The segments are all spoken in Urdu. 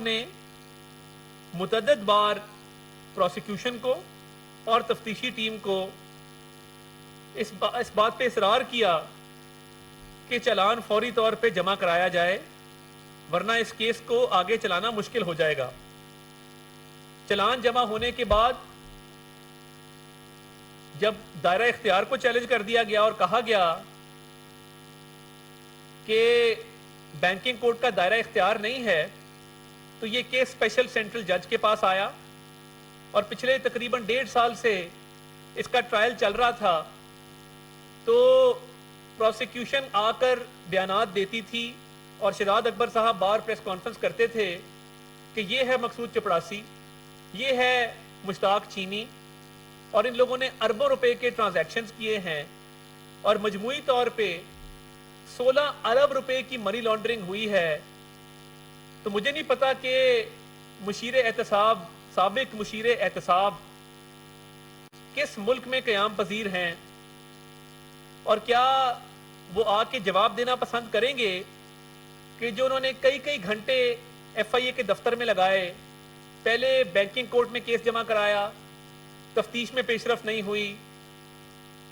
نے متعدد بار پروسیکیوشن کو اور تفتیشی ٹیم کو اس بات پہ اصرار کیا کہ چلان فوری طور پہ جمع کرایا جائے، ورنہ اس کیس کو آگے چلانا مشکل ہو جائے گا۔ چلان جمع ہونے کے بعد جب دائرہ اختیار کو چیلنج کر دیا گیا اور کہا گیا کہ بینکنگ کوڈ کا دائرہ اختیار نہیں ہے، تو یہ کیس اسپیشل سینٹرل جج کے پاس آیا اور پچھلے تقریباً 1.5 سال سے اس کا ٹرائل چل رہا تھا۔ تو پروسیکیوشن آ کر بیانات دیتی تھی اور شہزاد اکبر صاحب بار پریس کانفرنس کرتے تھے کہ یہ ہے مقصود چپڑاسی، یہ ہے مشتاق چینی، اور ان لوگوں نے اربوں روپے کے ٹرانزیکشنز کیے ہیں اور مجموعی طور پہ 16 ارب روپے کی منی لانڈرنگ ہوئی ہے۔ تو مجھے نہیں پتا کہ مشیر احتساب، سابق مشیر احتساب کس ملک میں قیام پذیر ہیں، اور کیا وہ آ کے جواب دینا پسند کریں گے کہ جو انہوں نے کئی گھنٹے ایف آئی اے کے دفتر میں لگائے، پہلے بینکنگ کورٹ میں کیس جمع کرایا، تفتیش میں پیش رفت نہیں ہوئی،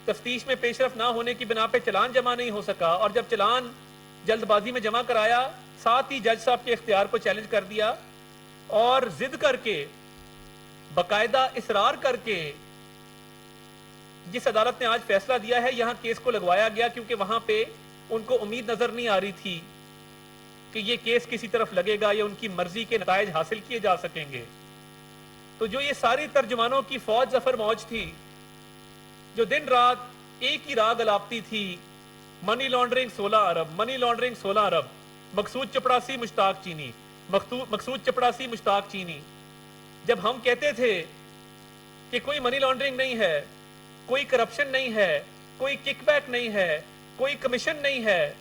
تفتیش میں پیش رفت نہ ہونے کی بنا پہ چلان جمع نہیں ہو سکا، اور جب چلان جلد بازی میں جمع کرایا ساتھ ہی جج صاحب کے اختیار کو چیلنج کر دیا اور ضد کر کے، باقاعدہ اصرار کر کے جس عدالت نے آج فیصلہ دیا ہے یہاں کیس کو لگوایا گیا، کیونکہ وہاں پہ ان کو امید نظر نہیں آ رہی تھی کہ یہ کیس کسی طرف لگے گا یا ان کی مرضی کے نتائج حاصل کیے جا سکیں گے۔ تو جو یہ ساری ترجمانوں کی فوج ظفر موج تھی جو دن رات ایک ہی راگ الاپتی تھی، منی لانڈرنگ 16 ارب، منی لانڈرنگ 16 ارب، مقصود چپڑاسی مشتاق چینی، مقصود چپڑاسی مشتاق چینی۔ جب ہم کہتے تھے کہ کوئی منی لانڈرنگ نہیں ہے، کوئی کرپشن نہیں ہے، کوئی کک بیک نہیں ہے، کوئی کمیشن نہیں ہے،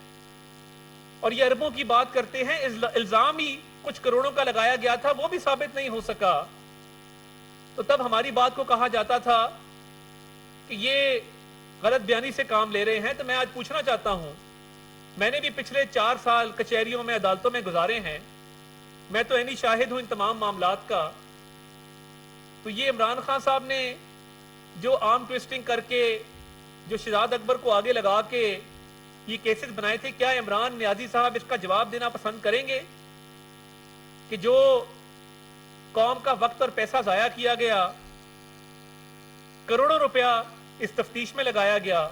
اور یہ اربوں کی بات کرتے ہیں، الزام ہی کچھ کروڑوں کا لگایا گیا تھا وہ بھی ثابت نہیں ہو سکا، تو تب ہماری بات کو کہا جاتا تھا کہ یہ غلط بیانی سے کام لے رہے ہیں۔ تو میں آج پوچھنا چاہتا ہوں، میں نے بھی پچھلے 4 سال کچہریوں میں، عدالتوں میں گزارے ہیں، میں تو عینی شاہد ہوں ان تمام معاملات کا۔ تو یہ عمران خان صاحب نے جو آرم ٹویسٹنگ کر کے، جو شہزاد اکبر کو آگے لگا کے یہ کیسز بنائے تھے، کیا عمران نیازی صاحب اس کا جواب دینا پسند کریں گے کہ جو قوم کا وقت اور پیسہ ضائع کیا گیا، کروڑوں روپیہ اس تفتیش میں لگایا گیا؟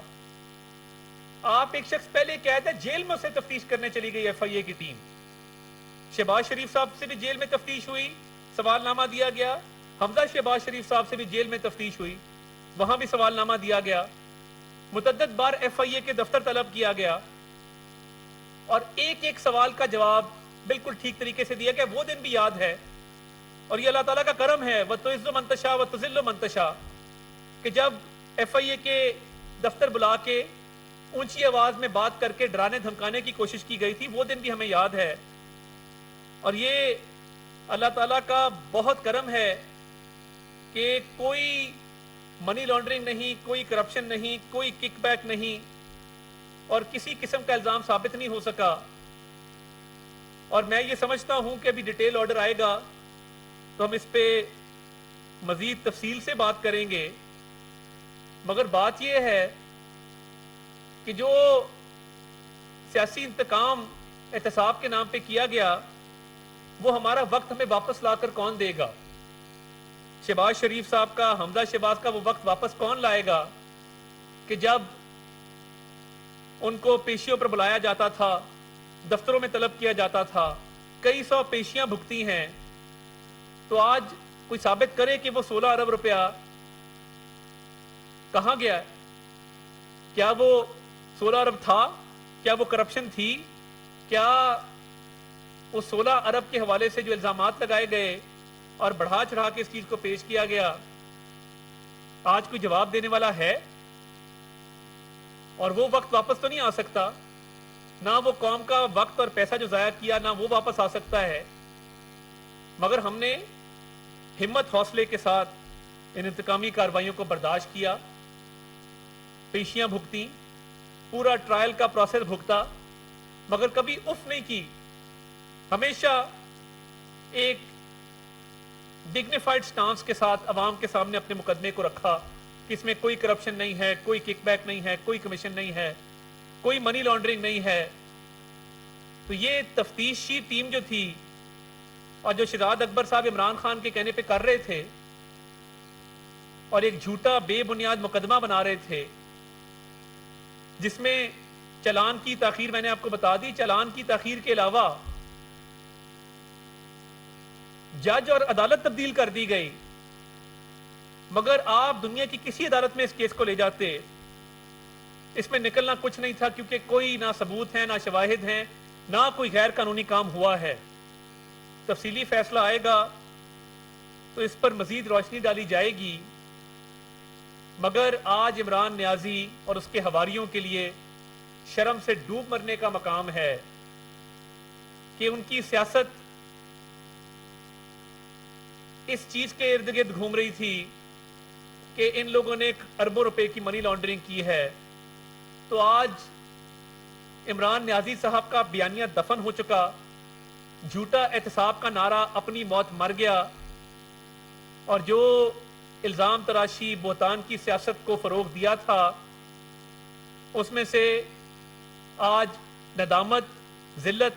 آپ ایک شخص پہلے کہہ تھے جیل میں اسے تفتیش کرنے چلی گئی ایف آئی اے کی ٹیم، شہباز شریف صاحب سے بھی جیل میں تفتیش ہوئی، سوال نامہ دیا گیا، حمزہ شہباز شریف صاحب سے بھی جیل میں تفتیش ہوئی، وہاں بھی سوال نامہ دیا گیا، متعدد بار ایف آئی اے کے دفتر طلب کیا گیا، اور ایک سوال کا جواب بالکل ٹھیک طریقے سے دیا گیا۔ وہ دن بھی یاد ہے، اور یہ اللہ تعالیٰ کا کرم ہے، وَتُعِزُّ مَن تَشَاءُ وَتُذِلُّ مَن تَشَاءُ، کہ جب ایف آئی اے کے دفتر بلا کے اونچی آواز میں بات کر کے ڈرانے دھمکانے کی کوشش کی گئی تھی، وہ دن بھی ہمیں یاد ہے۔ اور یہ اللہ تعالیٰ کا بہت کرم ہے کہ کوئی منی لانڈرنگ نہیں، کوئی کرپشن نہیں، کوئی کک بیک نہیں، اور کسی قسم کا الزام ثابت نہیں ہو سکا۔ اور میں یہ سمجھتا ہوں کہ ابھی ڈیٹیل آرڈر آئے گا تو ہم اس پہ مزید تفصیل سے بات کریں گے، مگر بات یہ ہے کہ جو سیاسی انتقام احتساب کے نام پہ کیا گیا، وہ ہمارا وقت ہمیں واپس لا کر کون دے گا؟ شہباز شریف صاحب کا، حمزہ شہباز کا وہ وقت واپس کون لائے گا کہ جب ان کو پیشیوں پر بلایا جاتا تھا، دفتروں میں طلب کیا جاتا تھا، کئی 100 پیشیاں بھگتی ہیں، تو آج کوئی ثابت کرے کہ وہ 16 ارب روپیہ کہاں گیا ہے؟ کیا وہ 16 ارب تھا؟ کیا وہ کرپشن تھی؟ کیا وہ 16 ارب کے حوالے سے جو الزامات لگائے گئے اور بڑھا چڑھا کے اس چیز کو پیش کیا گیا، آج کوئی جواب دینے والا ہے؟ اور وہ وقت واپس تو نہیں آ سکتا، نہ وہ قوم کا وقت اور پیسہ جو ضائع کیا نہ وہ واپس آ سکتا ہے، مگر ہم نے ہمت حوصلے کے ساتھ ان انتقامی کارروائیوں کو برداشت کیا، پیشیاں بھگتیں، پورا ٹرائل کا پروسیس بھگتا، مگر کبھی اف نہیں کی، ہمیشہ ایک ڈگنیفائڈ سٹانس کے ساتھ عوام کے سامنے اپنے مقدمے کو رکھا کہ اس میں کوئی کرپشن نہیں ہے، کوئی کک بیک نہیں ہے، کوئی کمیشن نہیں ہے، کوئی منی لانڈرنگ نہیں ہے. تو یہ تفتیشی ٹیم جو تھی اور جو شہزاد اکبر صاحب عمران خان کے کہنے پہ کر رہے تھے اور ایک جھوٹا بے بنیاد مقدمہ بنا رہے تھے جس میں چالان کی تاخیر، میں نے آپ کو بتا دی، چالان کی تاخیر کے علاوہ جج اور عدالت تبدیل کر دی گئی. مگر آپ دنیا کی کسی عدالت میں اس کیس کو لے جاتے، اس میں نکلنا کچھ نہیں تھا، کیونکہ کوئی نہ ثبوت ہے، نہ شواہد ہیں، نہ کوئی غیر قانونی کام ہوا ہے. تفصیلی فیصلہ آئے گا تو اس پر مزید روشنی ڈالی جائے گی. مگر آج عمران نیازی اور اس کے حواریوں کے لیے شرم سے ڈوب مرنے کا مقام ہے کہ ان کی سیاست اس چیز کے ارد گرد گھوم رہی تھی کہ ان لوگوں نے اربوں روپے کی منی لانڈرنگ کی ہے. تو آج عمران نیازی صاحب کا بیانیہ دفن ہو چکا، جھوٹا احتساب کا نعرہ اپنی موت مر گیا، اور جو الزام تراشی بہتان کی سیاست کو فروغ دیا تھا اس میں سے آج ندامت، ذلت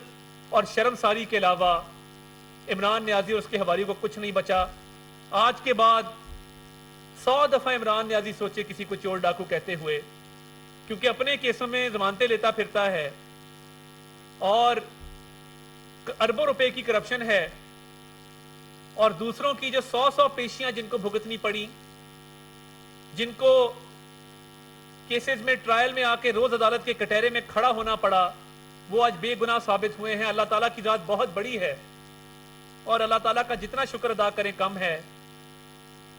اور شرمساری کے علاوہ عمران نیازی اور اس کے حواریوں کو کچھ نہیں بچا. آج کے بعد 100 دفعہ عمران نیازی سوچے کسی کو چور ڈاکو کہتے ہوئے، کیونکہ اپنے کیسوں میں ضمانتیں لیتا پھرتا ہے اور اربوں روپے کی کرپشن ہے، اور دوسروں کی جو 100 پیشیاں جن کو بھگتنی پڑی، جن کو کیسز میں ٹرائل میں آ کے روز عدالت کے کٹہرے میں کھڑا ہونا پڑا، وہ آج بے گناہ ثابت ہوئے ہیں. اللہ تعالیٰ کی ذات بہت بڑی ہے اور اللہ تعالیٰ کا جتنا شکر ادا کریں کم ہے.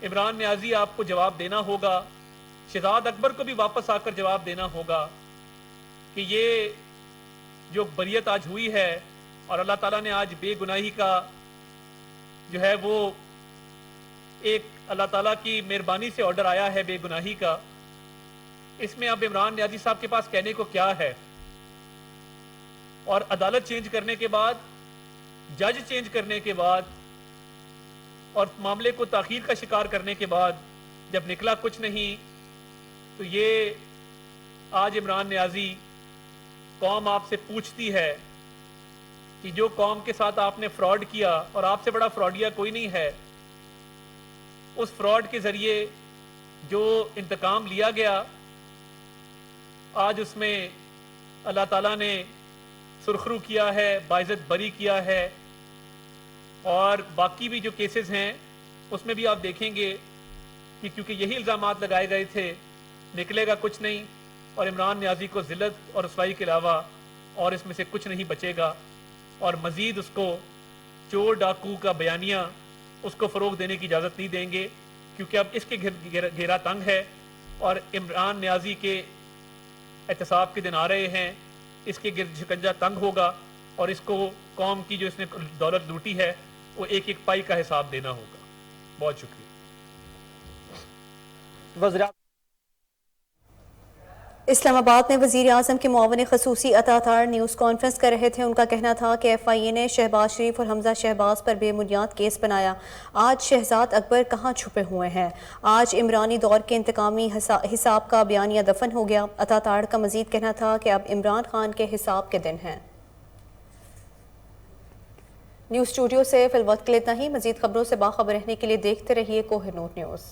عمران نیازی آپ کو جواب دینا ہوگا، شہزاد اکبر کو بھی واپس آ کر جواب دینا ہوگا کہ یہ جو بریت آج ہوئی ہے اور اللہ تعالیٰ نے آج بے گناہی کا جو ہے وہ ایک اللہ تعالیٰ کی مہربانی سے آرڈر آیا ہے بے گناہی کا، اس میں اب عمران نیازی صاحب کے پاس کہنے کو کیا ہے؟ اور عدالت چینج کرنے کے بعد، جج چینج کرنے کے بعد اور معاملے کو تاخیر کا شکار کرنے کے بعد جب نکلا کچھ نہیں، تو یہ آج عمران نیازی قوم آپ سے پوچھتی ہے کہ جو قوم کے ساتھ آپ نے فراڈ کیا، اور آپ سے بڑا فراڈیا کوئی نہیں ہے، اس فراڈ کے ذریعے جو انتقام لیا گیا آج اس میں اللہ تعالیٰ نے سرخرو کیا ہے، باعزت بری کیا ہے. اور باقی بھی جو کیسز ہیں اس میں بھی آپ دیکھیں گے کہ کیونکہ یہی الزامات لگائے گئے تھے، نکلے گا کچھ نہیں، اور عمران نیازی کو ذلت اور رسوائی کے علاوہ اور اس میں سے کچھ نہیں بچے گا. اور مزید اس کو چور ڈاکو کا بیانیہ اس کو فروغ دینے کی اجازت نہیں دیں گے، کیونکہ اب اس کے گھیرا تنگ ہے اور عمران نیازی کے احتساب کے دن آ رہے ہیں. اس کے گرد شکنجہ تنگ ہوگا اور اس کو قوم کی جو اس نے دولت لوٹی ہے وہ ایک ایک پائی کا حساب دینا ہوگا. بہت شکریہ. اسلام آباد میں وزیر اعظم کے معاون خصوصی عطا طاہر نیوز کانفرنس کر رہے تھے. ان کا کہنا تھا کہ ایف آئی اے نے شہباز شریف اور حمزہ شہباز پر بے بنیاد کیس بنایا. آج شہزاد اکبر کہاں چھپے ہوئے ہیں؟ آج عمرانی دور کے انتقامی حساب کا بیانیہ دفن ہو گیا. عطا طاہر کا مزید کہنا تھا کہ اب عمران خان کے حساب کے دن ہیں. نیوز اسٹوڈیو سے فی الوقت کے لیے اتنا ہی. مزید خبروں سے باخبر رہنے کے لیے دیکھتے رہیے کوہ نور نیوز.